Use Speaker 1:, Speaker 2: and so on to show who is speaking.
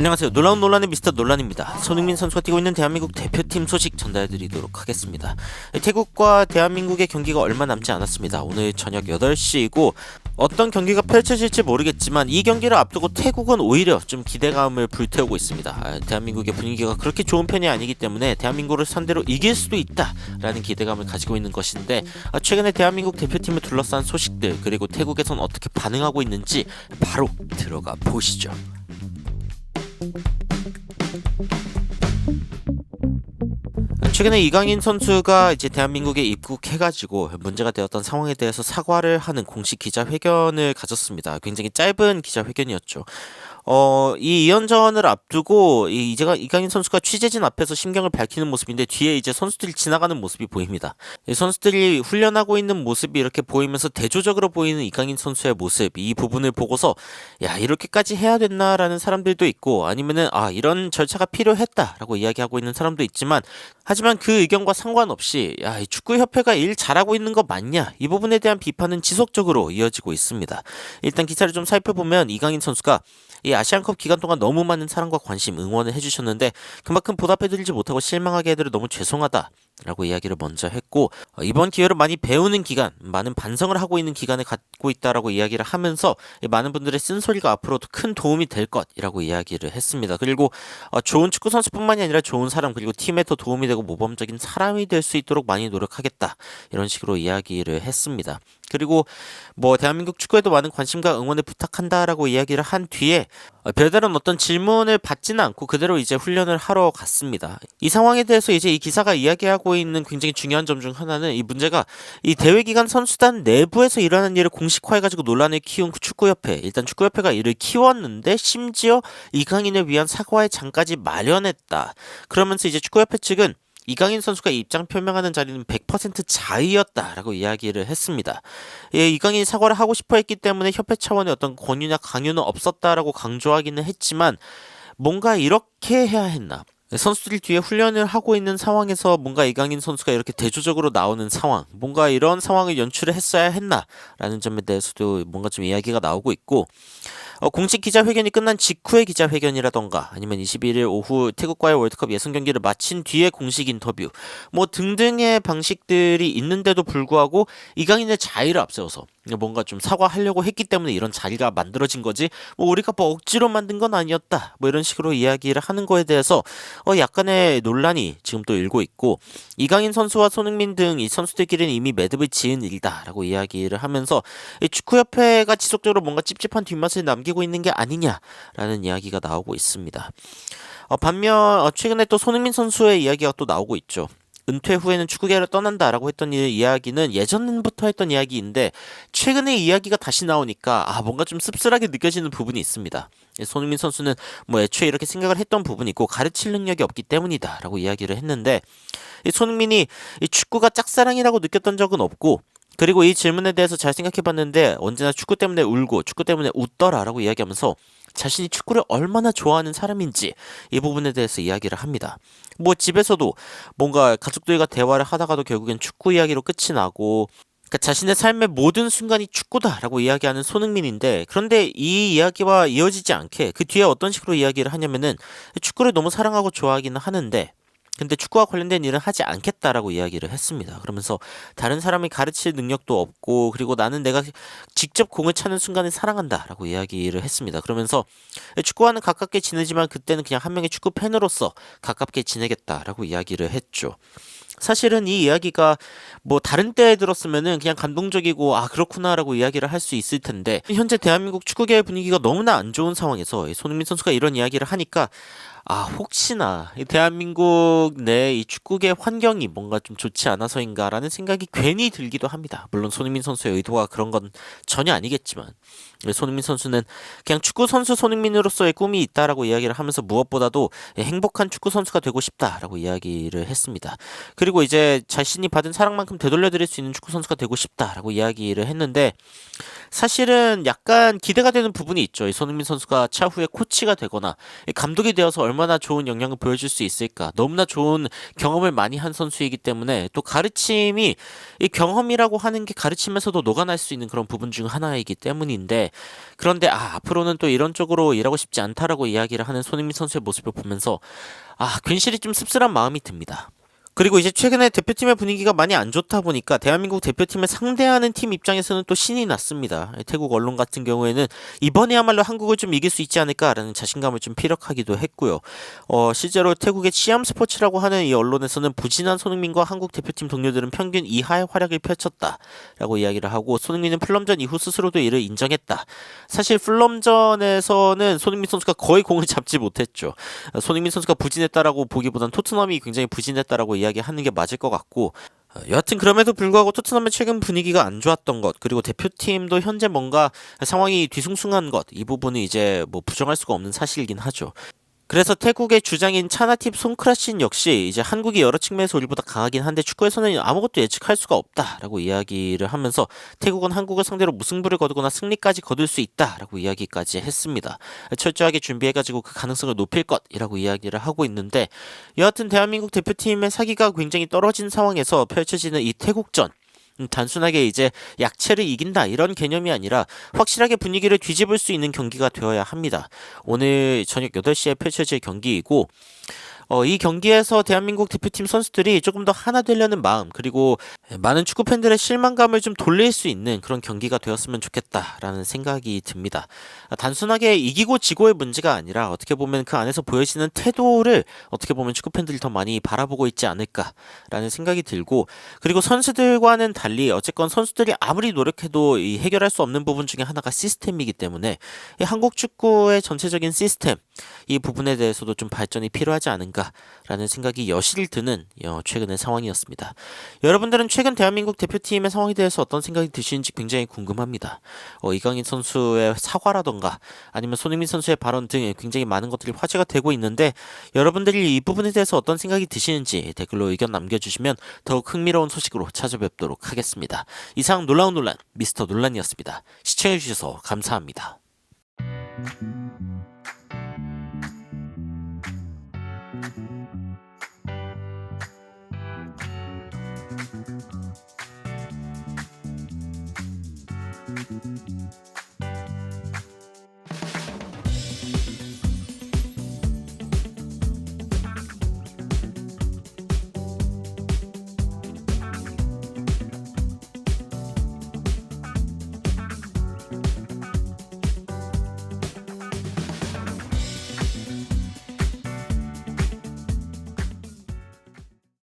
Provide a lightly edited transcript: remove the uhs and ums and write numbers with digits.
Speaker 1: 안녕하세요. 놀라운 논란의 미스터 논란입니다. 손흥민 선수가 뛰고 있는 대한민국 대표팀 소식 전달해드리도록 하겠습니다. 태국과 대한민국의 경기가 얼마 남지 않았습니다. 오늘 저녁 8시이고 어떤 경기가 펼쳐질지 모르겠지만 이 경기를 앞두고 태국은 오히려 좀 기대감을 불태우고 있습니다. 대한민국의 분위기가 그렇게 좋은 편이 아니기 때문에 대한민국을 상대로 이길 수도 있다라는 기대감을 가지고 있는 것인데, 최근에 대한민국 대표팀을 둘러싼 소식들, 그리고 태국에선 어떻게 반응하고 있는지 바로 들어가 보시죠. 최근에 이강인 선수가 이제 대한민국에 입국해가지고 문제가 되었던 상황에 대해서 사과를 하는 공식 기자회견을 가졌습니다. 굉장히 짧은 기자회견이었죠. 이 2연전을 앞두고 이강인 선수가 취재진 앞에서 심경을 밝히는 모습인데, 뒤에 이제 선수들이 지나가는 모습이 보입니다. 선수들이 훈련하고 있는 모습이 이렇게 보이면서 대조적으로 보이는 이강인 선수의 모습, 이 부분을 보고서 야, 이렇게까지 해야 됐나라는 사람들도 있고, 아니면은 이런 절차가 필요했다라고 이야기하고 있는 사람도 있지만, 하지만 그 의견과 상관없이 야, 이 축구협회가 일 잘하고 있는 거 맞냐, 이 부분에 대한 비판은 지속적으로 이어지고 있습니다. 일단 기사를 좀 살펴보면 이강인 선수가 이 아시안컵 기간 동안 너무 많은 사랑과 관심, 응원을 해주셨는데 그만큼 보답해드리지 못하고 실망하게 해드려 너무 죄송하다 라고 이야기를 먼저 했고, 이번 기회로 많이 배우는 기간, 많은 반성을 하고 있는 기간을 갖고 있다라고 이야기를 하면서 많은 분들의 쓴소리가 앞으로도 큰 도움이 될 것이라고 이야기를 했습니다. 그리고 좋은 축구 선수뿐만이 아니라 좋은 사람, 그리고 팀에 더 도움이 되고 모범적인 사람이 될 수 있도록 많이 노력하겠다, 이런 식으로 이야기를 했습니다. 그리고 대한민국 축구에도 많은 관심과 응원을 부탁한다라고 이야기를 한 뒤에 별다른 어떤 질문을 받지는 않고 그대로 이제 훈련을 하러 갔습니다. 이 상황에 대해서 이제 이 기사가 이야기하고 있는 굉장히 중요한 점 중 하나는, 이 문제가 이 대회 기간 선수단 내부에서 일어나는 일을 공식화해가지고 논란을 키운 축구협회, 일단 축구협회가 이를 키웠는데 심지어 이강인을 위한 사과의 장까지 마련했다. 그러면서 이제 축구협회 측은 이강인 선수가 입장 표명하는 자리는 100% 자의였다라고 이야기를 했습니다. 이강인이 사과를 하고 싶어 했기 때문에 협회 차원의 어떤 권유나 강요는 없었다라고 강조하기는 했지만, 뭔가 이렇게 해야 했나? 선수들이 뒤에 훈련을 하고 있는 상황에서 뭔가 이강인 선수가 이렇게 대조적으로 나오는 상황, 뭔가 이런 상황을 연출을 했어야 했나라는 점에 대해서도 뭔가 좀 이야기가 나오고 있고, 공식 기자회견이 끝난 직후의 기자회견이라던가, 아니면 21일 오후 태국과의 월드컵 예선 경기를 마친 뒤에 공식 인터뷰, 등등의 방식들이 있는데도 불구하고 이강인의 자의를 앞세워서 뭔가 좀 사과하려고 했기 때문에 이런 자리가 만들어진 거지, 우리가 억지로 만든 건 아니었다, 이런 식으로 이야기를 하는 거에 대해서 약간의 논란이 지금 또 일고 있고, 이강인 선수와 손흥민 등 이 선수들끼리는 이미 매듭을 지은 일이다라고 이야기를 하면서 축구협회가 지속적으로 뭔가 찝찝한 뒷맛을 남기고 있는 게 아니냐라는 이야기가 나오고 있습니다. 반면 최근에 또 손흥민 선수의 이야기가 또 나오고 있죠. 은퇴 후에는 축구계를 떠난다라고 했던 이야기는 예전부터 했던 이야기인데, 최근에 이야기가 다시 나오니까 뭔가 좀 씁쓸하게 느껴지는 부분이 있습니다. 손흥민 선수는 애초에 이렇게 생각을 했던 부분이 있고 가르칠 능력이 없기 때문이다라고 이야기를 했는데, 손흥민이 축구가 짝사랑이라고 느꼈던 적은 없고, 그리고 이 질문에 대해서 잘 생각해봤는데 언제나 축구 때문에 울고 축구 때문에 웃더라라고 이야기하면서 자신이 축구를 얼마나 좋아하는 사람인지 이 부분에 대해서 이야기를 합니다. 집에서도 뭔가 가족들과 대화를 하다가도 결국엔 축구 이야기로 끝이 나고, 그러니까 자신의 삶의 모든 순간이 축구다라고 이야기하는 손흥민인데, 그런데 이 이야기와 이어지지 않게 그 뒤에 어떤 식으로 이야기를 하냐면은, 축구를 너무 사랑하고 좋아하기는 하는데 근데 축구와 관련된 일은 하지 않겠다라고 이야기를 했습니다. 그러면서 다른 사람이 가르칠 능력도 없고, 그리고 나는 내가 직접 공을 차는 순간을 사랑한다라고 이야기를 했습니다. 그러면서 축구와는 가깝게 지내지만 그때는 그냥 한 명의 축구 팬으로서 가깝게 지내겠다라고 이야기를 했죠. 사실은 이 이야기가 다른 때에 들었으면은 그냥 감동적이고 그렇구나라고 이야기를 할 수 있을 텐데, 현재 대한민국 축구계의 분위기가 너무나 안 좋은 상황에서 손흥민 선수가 이런 이야기를 하니까 혹시나 이 대한민국 내 이 축구계 환경이 뭔가 좀 좋지 않아서인가라는 생각이 괜히 들기도 합니다. 물론 손흥민 선수의 의도가 그런 건 전혀 아니겠지만, 손흥민 선수는 그냥 축구 선수 손흥민으로서의 꿈이 있다라고 이야기를 하면서 무엇보다도 행복한 축구 선수가 되고 싶다라고 이야기를 했습니다. 그리고 이제 자신이 받은 사랑만큼 되돌려드릴 수 있는 축구 선수가 되고 싶다라고 이야기를 했는데, 사실은 약간 기대가 되는 부분이 있죠. 이 손흥민 선수가 차후에 코치가 되거나 감독이 되어서 얼마나 좋은 역량을 보여줄 수 있을까. 너무나 좋은 경험을 많이 한 선수이기 때문에 또 가르침이 이 경험이라고 하는 게 가르치면서도 녹아날 수 있는 그런 부분 중 하나이기 때문인데 그런데 앞으로는 또 이런 쪽으로 일하고 싶지 않다라고 이야기를 하는 손흥민 선수의 모습을 보면서 괜시리 좀 씁쓸한 마음이 듭니다. 그리고 이제 최근에 대표팀의 분위기가 많이 안 좋다 보니까 대한민국 대표팀을 상대하는 팀 입장에서는 또 신이 났습니다. 태국 언론 같은 경우에는 이번에야말로 한국을 좀 이길 수 있지 않을까라는 자신감을 좀 피력하기도 했고요. 실제로 태국의 치암 스포츠라고 하는 이 언론에서는 부진한 손흥민과 한국 대표팀 동료들은 평균 이하의 활약을 펼쳤다라고 이야기를 하고 손흥민은 풀럼전 이후 스스로도 이를 인정했다. 사실 풀럼전에서는 손흥민 선수가 거의 공을 잡지 못했죠. 손흥민 선수가 부진했다라고 보기보단 토트넘이 굉장히 부진했다라고 이야기하는 게 맞을 것 같고 여하튼 그럼에도 불구하고 토트넘의 최근 분위기가 안 좋았던 것 그리고 대표팀도 현재 뭔가 상황이 뒤숭숭한 것 이 부분은 이제 뭐 부정할 수가 없는 사실이긴 하죠. 그래서 태국의 주장인 차나팁 송크라신 역시 이제 한국이 여러 측면에서 우리보다 강하긴 한데 축구에서는 아무것도 예측할 수가 없다라고 이야기를 하면서 태국은 한국을 상대로 무승부를 거두거나 승리까지 거둘 수 있다라고 이야기까지 했습니다. 철저하게 준비해가지고 그 가능성을 높일 것이라고 이야기를 하고 있는데 여하튼 대한민국 대표팀의 사기가 굉장히 떨어진 상황에서 펼쳐지는 이 태국전 단순하게 이제 약체를 이긴다 이런 개념이 아니라 확실하게 분위기를 뒤집을 수 있는 경기가 되어야 합니다. 오늘 저녁 8시에 펼쳐질 경기이고 이 경기에서 대한민국 대표팀 선수들이 조금 더 하나 되려는 마음 그리고 많은 축구 팬들의 실망감을 좀 돌릴 수 있는 그런 경기가 되었으면 좋겠다라는 생각이 듭니다. 단순하게 이기고 지고의 문제가 아니라 어떻게 보면 그 안에서 보여지는 태도를 어떻게 보면 축구 팬들이 더 많이 바라보고 있지 않을까라는 생각이 들고 그리고 선수들과는 달리 어쨌건 선수들이 아무리 노력해도 이 해결할 수 없는 부분 중에 하나가 시스템이기 때문에 이 한국 축구의 전체적인 시스템 이 부분에 대해서도 좀 발전이 필요하지 않은가라는 생각이 여실 드는 최근의 상황이었습니다. 여러분들은 최근 대한민국 대표팀의 상황에 대해서 어떤 생각이 드시는지 굉장히 궁금합니다. 이강인 선수의 사과라던가 아니면 손흥민 선수의 발언 등 굉장히 많은 것들이 화제가 되고 있는데 여러분들이 이 부분에 대해서 어떤 생각이 드시는지 댓글로 의견 남겨주시면 더욱 흥미로운 소식으로 찾아뵙도록 하겠습니다. 이상 놀라운 논란 미스터 논란이었습니다. 시청해주셔서 감사합니다.